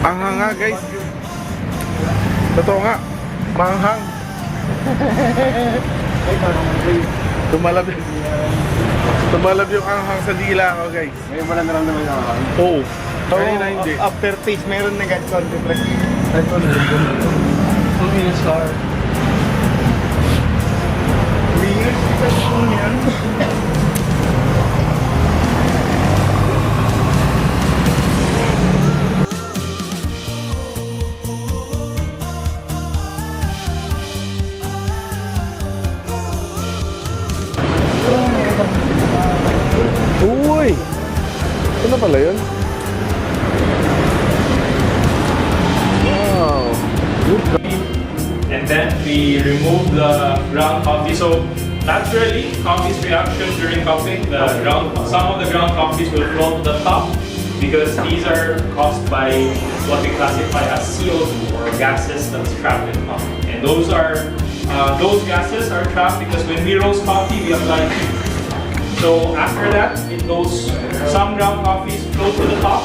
Anghang nga guys. Totoo nga. Manghang. Tumalab. Tumalab yung anghang sa dila ko guys. Ngayon mo lang naramdaman yung anghang? Oo. Kanina hindi. After taste, meron na ganit konti pre. Ang inisar. Weird. Ano yan? Uy! Ito na pala yun? Wow! And then we remove the ground coffee. So naturally, coffee's reaction during cupping, some of the ground coffees will float to the top because these are caused by what we classify as CO2 or gases that's trapped in coffee. And those gases are trapped because when we roast coffee, we apply heat. So after that, it goes, some ground coffees float to the top,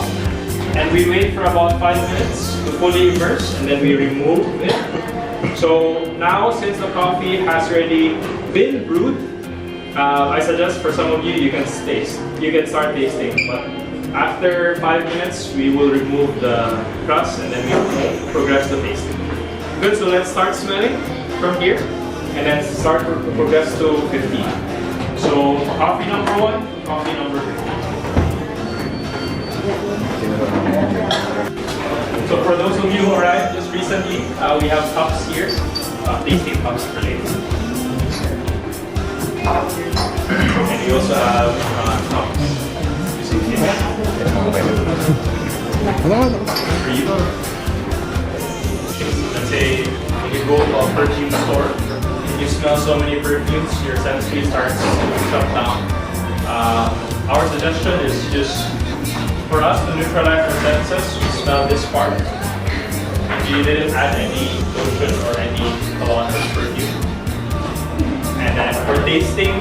and we wait for about 5 minutes to fully immerse, and then we remove it. So now, since the coffee has already been brewed, I suggest for some of you, you can start tasting. But after 5 minutes, we will remove the crust, and then we will progress the tasting. Good, so let's start smelling from here, and then start to progress to 15. So coffee number 1, coffee number 15. So for those of you who arrived just recently, we have cups here, tasting cups for ladies. And we also have cups. For you. Let's say you go to a perfume store, you smell so many perfumes, your sensory starts to shut down. Our suggestion is just for us to neutralize our senses, we smell this part. You didn't add any lotion or any cologne or perfume. And then for tasting,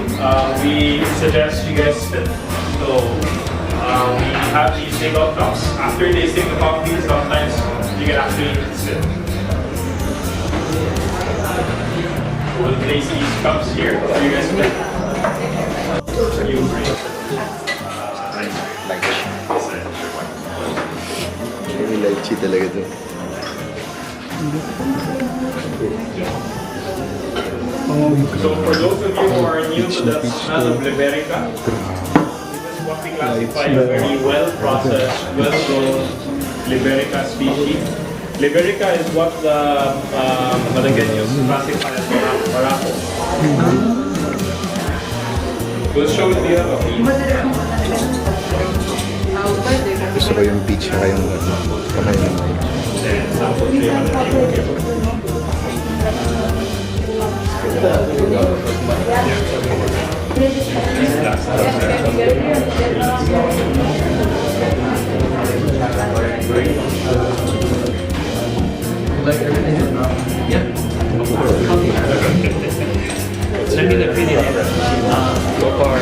we suggest you guys sit. So we have these takeout cups. After tasting the coffee, sometimes you can actually sit. We'll place these cups here for you guys to take. You bring. Very lychee talaga ito. So for those of you who are new to the smell of Liberica, this is what we classify a very well-processed, well-grown Liberica species. Liberica is what the Malagueños classify as Barako. We'll show you the other piece. Gusto ko yung peach saka yung kamay ng And sample ko yung Like everything? Yeah. Send me the video. So far,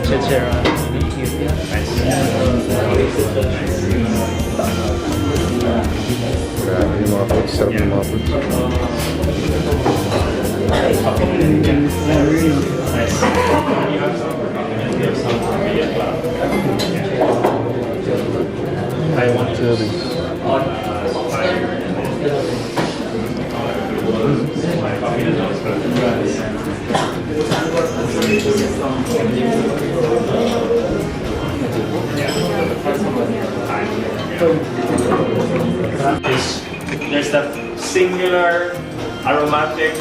Chechera. grabe yung mga fruits. Sarap yung mga fruits. Nice. You have some for coconut, you have some for Villa Cloud. I want to fire and then my coffee does not smell there's that singular aromatic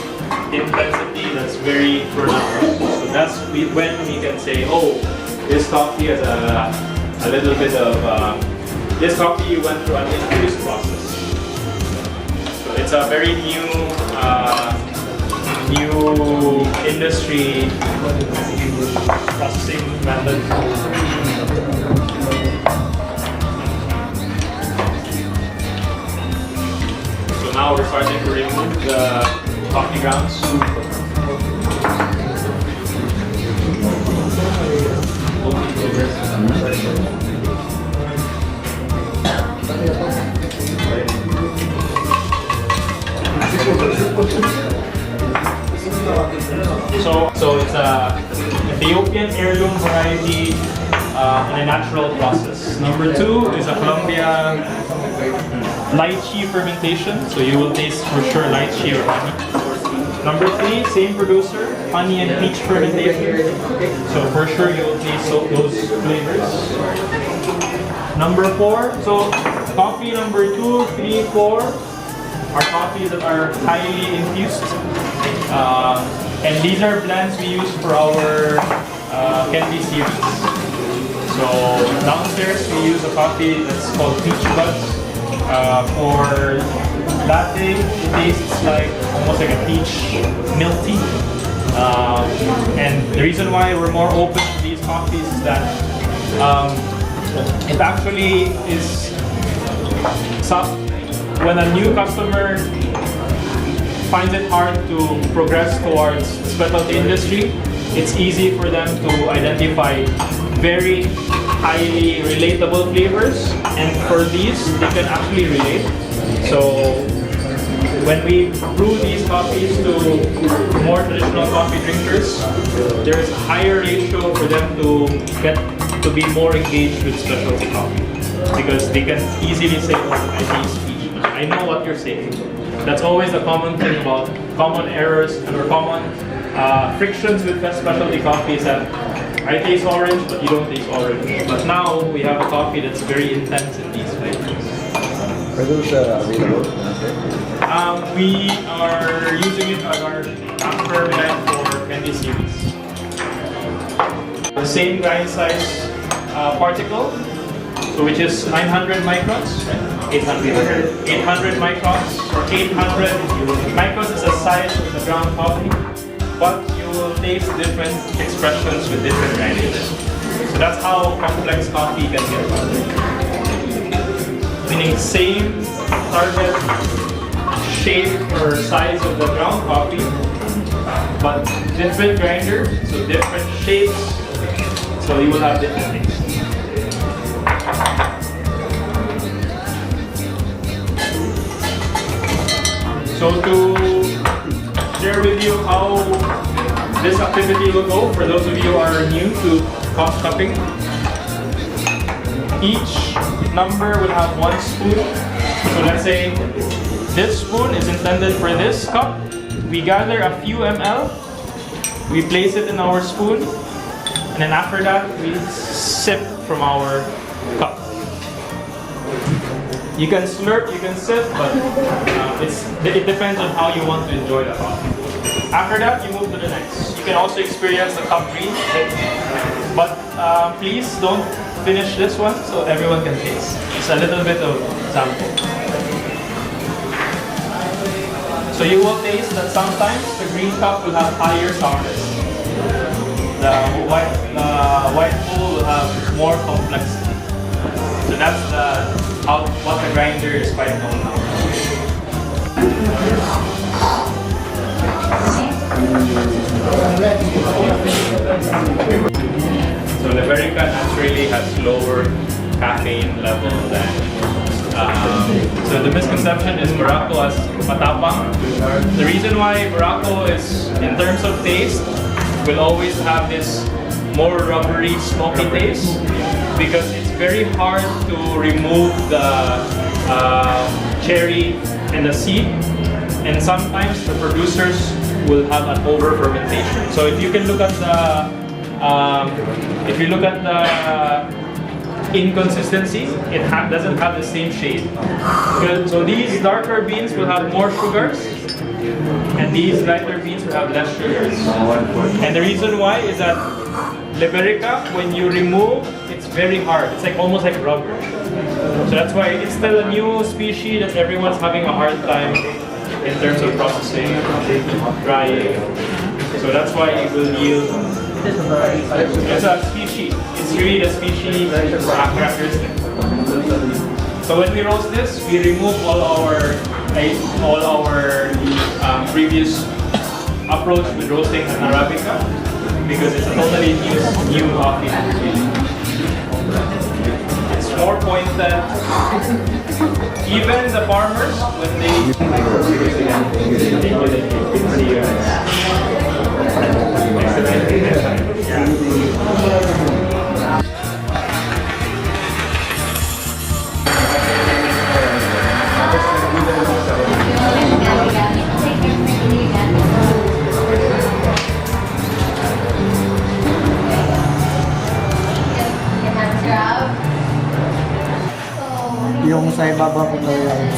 intensity that's very pronounced. So that's when we can say, oh, this coffee has a little bit of this coffee went through an infused process. So it's a very new industry processing method. So now we're starting to remove the coffee grounds. So it's a Ethiopian heirloom variety in a natural process. Number 2 is a Colombia lychee fermentation. So you will taste for sure lychee or honey. Number 3, same producer, honey and peach fermentation. So for sure you will taste those flavors. Number 4, so coffee number 2, 3, 4 are coffees that are highly infused. And these are blends we use for our candy series. So downstairs we use a coffee that's called Peach Buds. For latte, it tastes like almost like a peach milk tea. And the reason why we're more open to these coffees is that it actually is when a new customer finds it hard to progress towards the specialty industry, it's easy for them to identify very highly relatable flavors, and for these they can actually relate. So when we brew these coffees to more traditional coffee drinkers, there's a higher ratio for them to get to be more engaged with specialty coffee, because they can easily say, oh, I taste peach. I know what you're saying. That's always the common thing about common errors or common frictions with specialty coffee is that I taste orange, but you don't taste orange. But now we have a coffee that's very intense in these flavors. Are those available? We are using it as our transfer blend for candy series. The same grind size particle, so which is 900 microns. 800 microns, or 800 microns is the size of the ground coffee, but you will taste different expressions with different grinders. So that's how complex coffee can get. Meaning same target shape or size of the ground coffee, but different grinders, so different shapes, so you will have different tastes. So to share with you how this activity will go, for those of you who are new to cost cupping, each number will have 1 spoon. So let's say this spoon is intended for this cup. We gather a few ml, we place it in our spoon, and then after that we sip from our cup. You can slurp, you can sip, but it depends on how you want to enjoy the coffee. After that, you move to the next. You can also experience the cup green, but please don't finish this one so everyone can taste. It's a little bit of sample. So you will taste that sometimes the green cup will have higher sourness. The white bowl will have more complexity. So that's what the grinder is quite known now. So Liberica naturally has lower caffeine level than so the misconception is Morocco as matapang. The reason why Morocco is, in terms of taste, will always have this more rubbery, smoky taste, because it's very hard to remove the cherry and the seed, and sometimes the producers will have an over fermentation. So if you can look at the inconsistency, it doesn't have the same shade. So these darker beans will have more sugars, and these lighter beans will have less sugars. And the reason why is that Liberica, when you remove, it's very hard. It's like almost like rubber. So that's why it's still a new species that everyone's having a hard time in terms of processing, drying. So that's why it will yield. It's a species. It's really the species characteristic. So when we roast this, we remove all our previous approach with roasting an Arabica, because it's a totally new coffee. It's more pointed. Even the farmers, when they Yung sa ibaba ko to yung